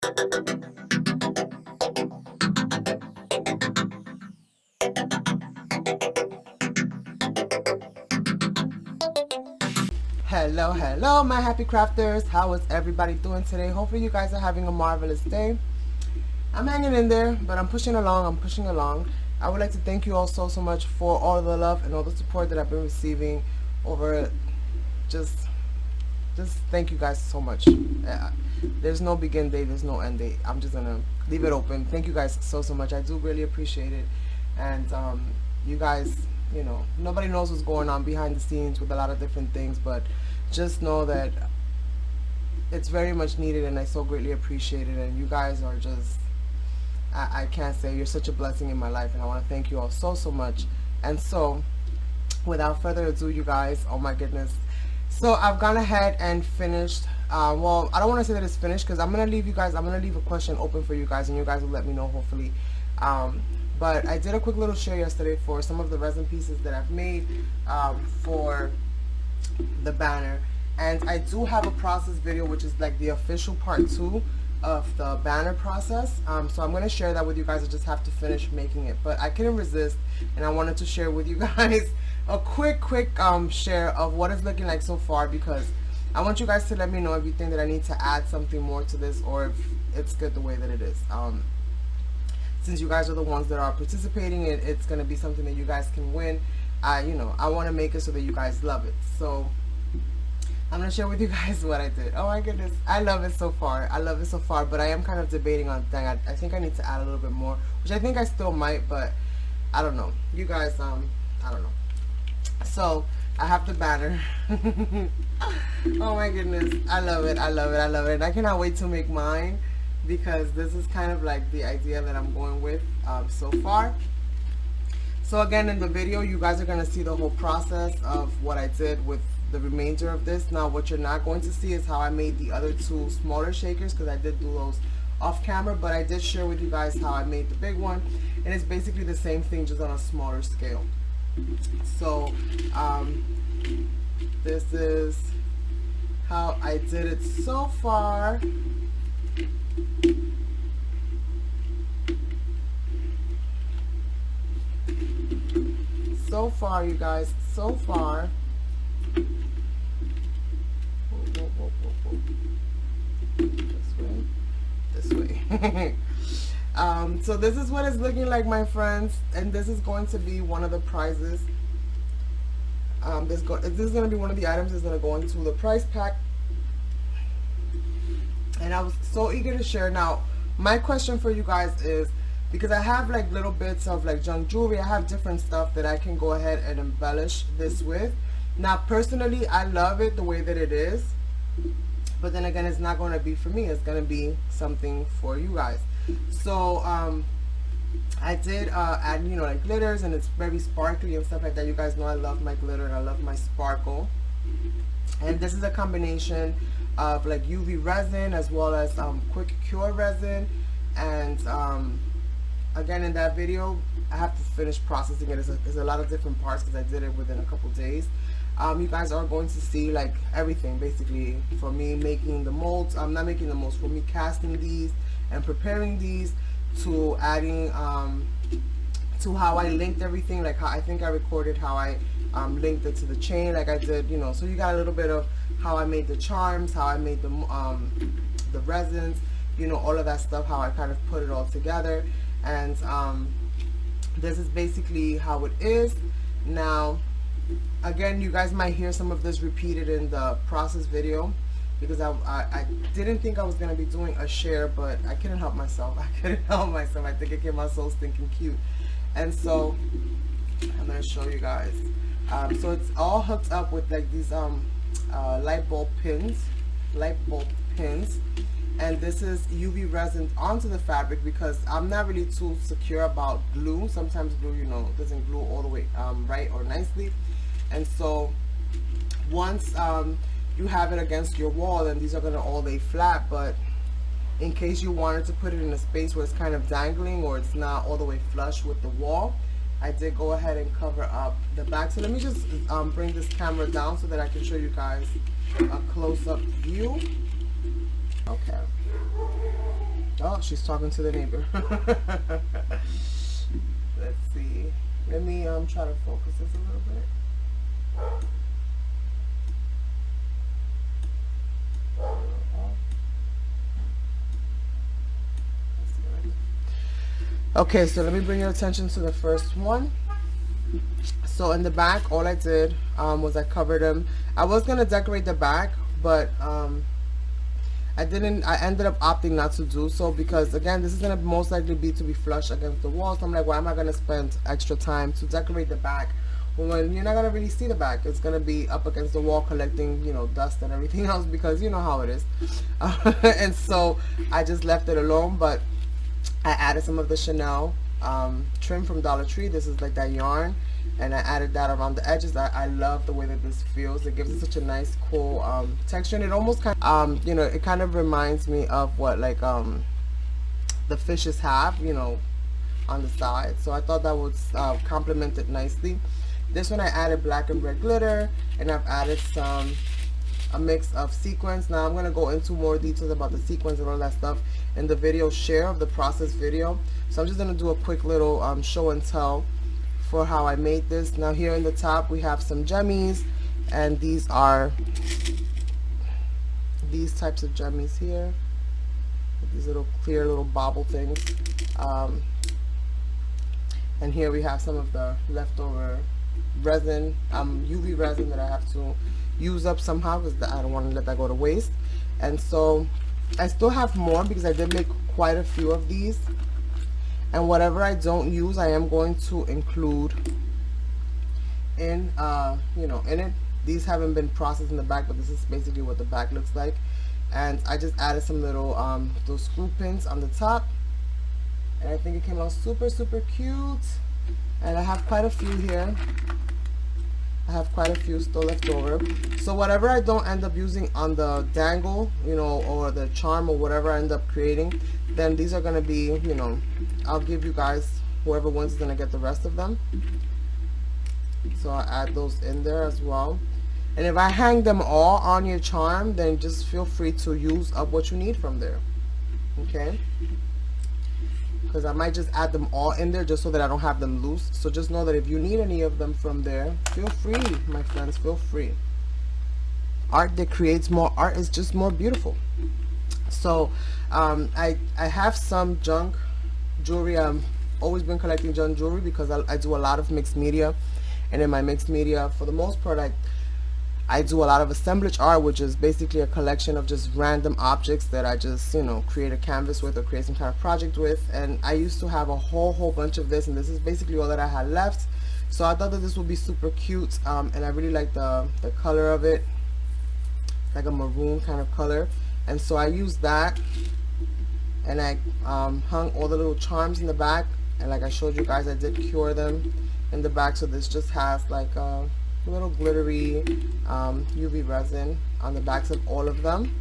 Hello my happy crafters. How is everybody doing today? Hopefully you guys are having a marvelous day. I'm hanging in there, but I'm pushing along. I would like to thank you all so much for all the love and all the support that I've been receiving over just thank you guys so much. There's no begin date, there's no end date. I'm just gonna leave it open. Thank you guys so much. I do really appreciate it. And you guys, you know, nobody knows what's going on behind the scenes with a lot of different things, but just know that it's very much needed, and I so greatly appreciate it. And you guys are just, I can't say, you're such a blessing in my life, and I want to thank you all so much. And so without further ado, you guys, oh my goodness, so I've gone ahead and finished, well, I don't want to say that it's finished, because I'm going to leave a question open for you guys, and you guys will let me know, hopefully. But I did a quick little share yesterday for some of the resin pieces that I've made for the banner, and I do have a process video, which is like the official part 2 of the banner process. So I'm going to share that with you guys. I just have to finish making it, but I couldn't resist, and I wanted to share with you guys a quick share of what it's looking like so far, because I want you guys to let me know if you think that I need to add something more to this, or if it's good the way that it is. Since you guys are the ones that are participating, it's going to be something that you guys can win. You know, I want to make it so that you guys love it. So I'm going to share with you guys what I did. Oh my goodness, I love it so far. But I am kind of debating on, dang, I think I need to add a little bit more, which I think I still might, but I don't know. You guys, I don't know. So I have the banner. Oh my goodness, I love it. And I cannot wait to make mine, because this is kind of like the idea that I'm going with so far. So again, in the video, you guys are going to see the whole process of what I did with the remainder of this. Now, what you're not going to see is how I made the other 2 smaller shakers, because I did do those off camera, but I did share with you guys how I made the big one, and it's basically the same thing, just on a smaller scale. So this is how I did it so far. So far, you guys, so far. This way. So this is what it's looking like, my friends, and this is going to be one of the prizes. This is going to be one of the items that's going to go into the prize pack, and I was so eager to share. Now, my question for you guys is, because I have like little bits of like junk jewelry, I have different stuff that I can go ahead and embellish this with. Now, personally, I love it the way that it is, but then again, it's not going to be for me. It's going to be something for you guys. So I did add, you know, like glitters, and it's very sparkly and stuff like that. You guys know I love my glitter and I love my sparkle. And this is a combination of like UV resin as well as quick cure resin. And again, in that video, I have to finish processing it. There's a lot of different parts, because I did it within a couple days. You guys are going to see like everything, basically, for me making the molds. I'm not making the molds, for me casting these and preparing these, to adding to how I linked everything, like how I think I recorded how I linked it to the chain, like I did, you know. So you got a little bit of how I made the charms, how I made the resins, you know, all of that stuff, how I kind of put it all together. And this is basically how it is. Now, again, you guys might hear some of this repeated in the process video, because I didn't think I was going to be doing a share, but I couldn't help myself. I think it came out so stinking cute. And so I'm going to show you guys. So it's all hooked up with like these light bulb pins. And this is UV resin onto the fabric, because I'm not really too secure about glue. Sometimes glue, you know, doesn't glue all the way right or nicely. And so once you have it against your wall, and these are going to all lay flat, but in case you wanted to put it in a space where it's kind of dangling, or it's not all the way flush with the wall, I did go ahead and cover up the back. So let me just bring this camera down so that I can show you guys a close-up view. Okay. Oh, she's talking to the neighbor. Let's see. Let me try to focus this a little bit. Okay, so let me bring your attention to the first one. So in the back, all I did was I covered them. I was gonna decorate the back, but I didn't. I ended up opting not to do so because, again, this is gonna most likely be to be flush against the wall. So I'm like, why am I gonna spend extra time to decorate the back when you're not gonna really see the back? It's gonna be up against the wall collecting, you know, dust and everything else, because you know how it is. And so I just left it alone, but I added some of the Chanel trim from Dollar Tree. This is like that yarn, and I added that around the edges. I love the way that this feels. It gives it such a nice, cool texture, and it almost kind of, you know, it kind of reminds me of what like the fishes have, you know, on the side. So I thought that would complement it nicely. This one I added black and red glitter, and I've added a mix of sequins. Now I'm going to go into more details about the sequins and all that stuff in the video share of the process video. So I'm just going to do a quick little show and tell for how I made this. Now here in the top we have some jemmies, and these are these types of jemmies here, these little clear little bobble things. And here we have some of the leftover resin, UV resin that I have to use up somehow because I don't want to let that go to waste. And so I still have more because I did make quite a few of these, and whatever I don't use I am going to include in you know, in it. These haven't been processed in the back, but this is basically what the back looks like. And I just added some little those screw pins on the top, and I think it came out super cute. And I have quite a few here. I have quite a few still left over. So whatever I don't end up using on the dangle, you know, or the charm or whatever I end up creating, then these are going to be, you know, I'll give you guys, whoever wins is going to get the rest of them. So I'll add those in there as well. And if I hang them all on your charm, then just feel free to use up what you need from there. Okay? Because I might just add them all in there just so that I don't have them loose. So just know that if you need any of them from there, feel free, my friends, feel free. Art that creates more art is just more beautiful. So I have some junk jewelry. I've always been collecting junk jewelry because I do a lot of mixed media, and in my mixed media, for the most part, I do a lot of assemblage art, which is basically a collection of just random objects that I just, you know, create a canvas with or create some kind of project with. And I used to have a whole bunch of this, and this is basically all that I had left. So I thought that this would be super cute, and I really like the color of it, like a maroon kind of color. And so I used that, and I hung all the little charms in the back, and like I showed you guys, I did cure them in the back. So this just has like a little glittery UV resin on the backs of all of them.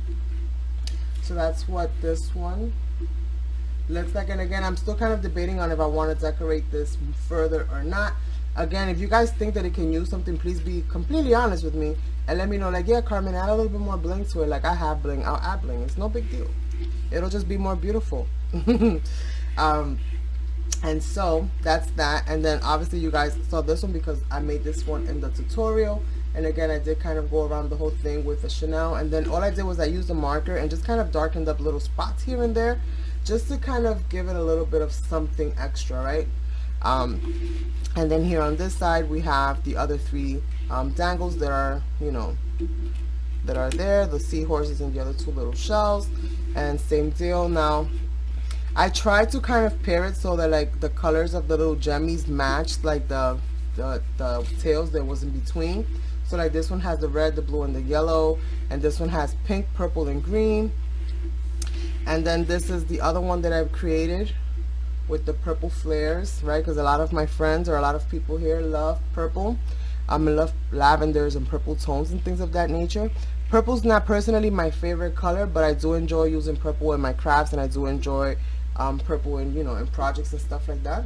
So that's what this one looks like. And again, I'm still kind of debating on if I want to decorate this further or not. Again, if you guys think that it can use something, please be completely honest with me and let me know, like, yeah, Carmen, add a little bit more bling to it. Like, I have bling, I'll add bling. It's no big deal. It'll just be more beautiful. And so that's that. And then obviously you guys saw this one because I made this one in the tutorial. And again, I did kind of go around the whole thing with the Chanel, and then all I did was I used a marker and just kind of darkened up little spots here and there just to kind of give it a little bit of something extra, right? And then here on this side we have the other three dangles that are, you know, that are there, the seahorses and the other two little shells, and same deal. Now I tried to kind of pair it so that like the colors of the little jemmies matched like the tails that was in between. So like this one has the red, the blue, and the yellow, and this one has pink, purple, and green. And then this is the other one that I've created with the purple flares, right? Because a lot of my friends or a lot of people here love purple. I love lavenders and purple tones and things of that nature. Purple's not personally my favorite color, but I do enjoy using purple in my crafts, and I do enjoy purple in, you know, in projects and stuff like that.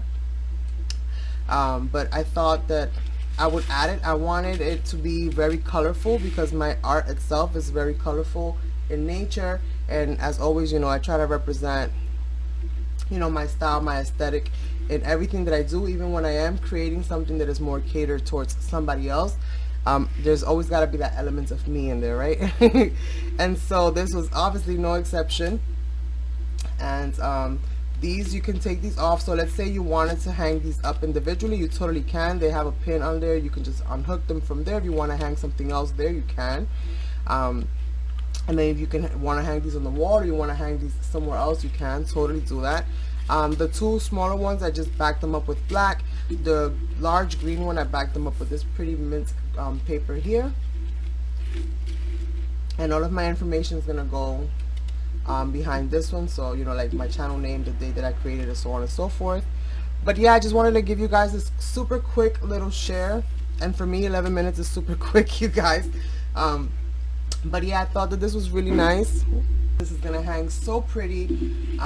But I thought that I would add it. I wanted it to be very colorful because my art itself is very colorful in nature, and as always, you know, I try to represent you know, my style, my aesthetic in everything that I do. Even when I am creating something that is more catered towards somebody else, there's always got to be that element of me in there, right? And so this was obviously no exception. And these, you can take these off. So let's say you wanted to hang these up individually, you totally can. They have a pin on there, you can just unhook them from there. If you want to hang something else there, you can. And then if you want to hang these on the wall, or you want to hang these somewhere else, you can totally do that. The two smaller ones, I just backed them up with black. The large green one, I backed them up with this pretty mint paper here. And all of my information is gonna go behind this one, so you know, like my channel name, the day that I created it, so on and so forth. But yeah, I just wanted to give you guys this super quick little share, and for me 11 minutes is super quick, you guys. But yeah, I thought that this was really nice. This is gonna hang so pretty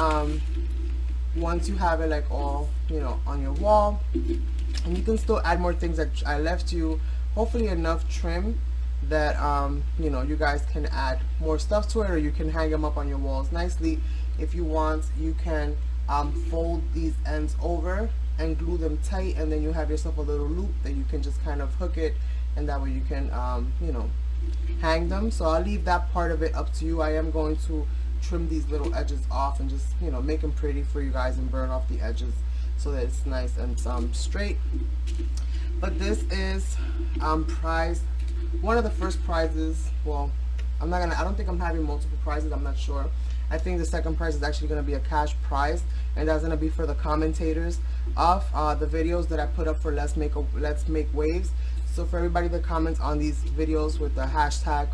once you have it like all, you know, on your wall. And you can still add more things. That I left you hopefully enough trim that you know, you guys can add more stuff to it, or you can hang them up on your walls nicely. If you want, you can fold these ends over and glue them tight, and then you have yourself a little loop that you can just kind of hook it, and that way you can you know, hang them. So I'll leave that part of it up to you. I am going to trim these little edges off and just, you know, make them pretty for you guys and burn off the edges so that it's nice and straight. But this is prize, one of the first prizes. Well, I don't think I'm having multiple prizes, I'm not sure. I think the second prize is actually going to be a cash prize, and that's going to be for the commentators of the videos that I put up for Let's Make Waves. So for everybody that comments on these videos with the hashtag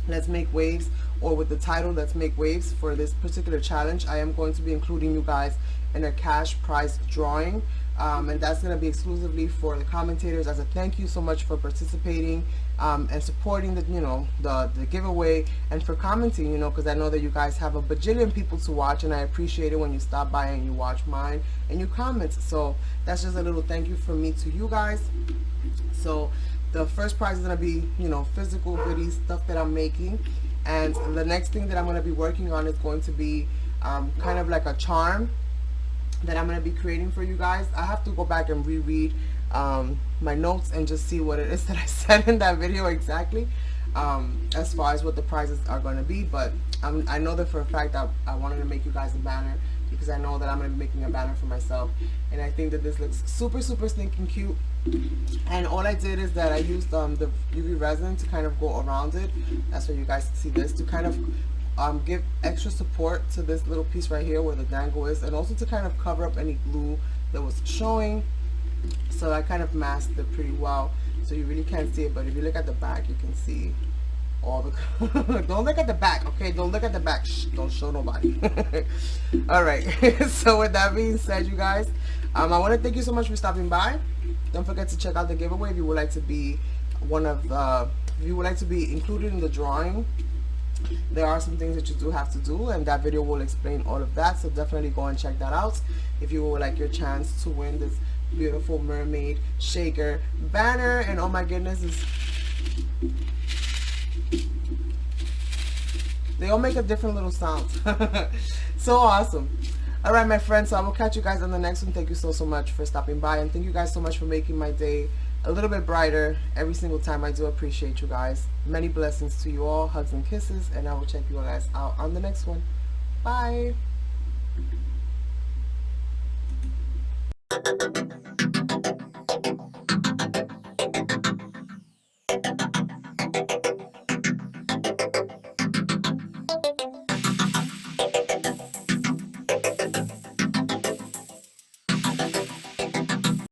Let's Make Waves, or with the title Let's Make Waves for this particular challenge, I am going to be including you guys in a cash prize drawing. And that's going to be exclusively for the commentators, as a thank you so much for participating and supporting the, you know, the giveaway, and for commenting, you know, because I know that you guys have a bajillion people to watch, and I appreciate it when you stop by and you watch mine and you comment. So that's just a little thank you from me to you guys. So the first prize is going to be, you know, physical goodies, stuff that I'm making. And the next thing that I'm going to be working on is going to be kind of like a charm that I'm going to be creating for you guys. I have to go back and reread my notes and just see what it is that I said in that video exactly, as far as what the prizes are going to be. But I know that for a fact that I wanted to make you guys a banner, because I know that I'm going to be making a banner for myself, and I think that this looks super stinking cute. And all I did is that I used the UV resin to kind of go around it. That's why you guys can see this, to kind of give extra support to this little piece right here where the dangle is, and also to kind of cover up any glue that was showing. So I kind of masked it pretty well, so you really can't see it, but if you look at the back, you can see all the don't look at the back, okay? Don't look at the back. Shh, don't show nobody. All right. So with that being said, you guys, I want to thank you so much for stopping by. Don't forget to check out the giveaway if you would like to be if you would like to be included in the drawing. There are some things that you do have to do, and that video will explain all of that, so definitely go and check that out if you would like your chance to win this beautiful mermaid shaker banner. And oh my goodness, they all make a different little sound. So awesome. All right, my friends, so I will catch you guys on the next one. Thank you so much for stopping by, and thank you guys so much for making my day a little bit brighter every single time. I do appreciate you guys. Many blessings to you all. Hugs and kisses, and I will check you guys out on the next one. Bye.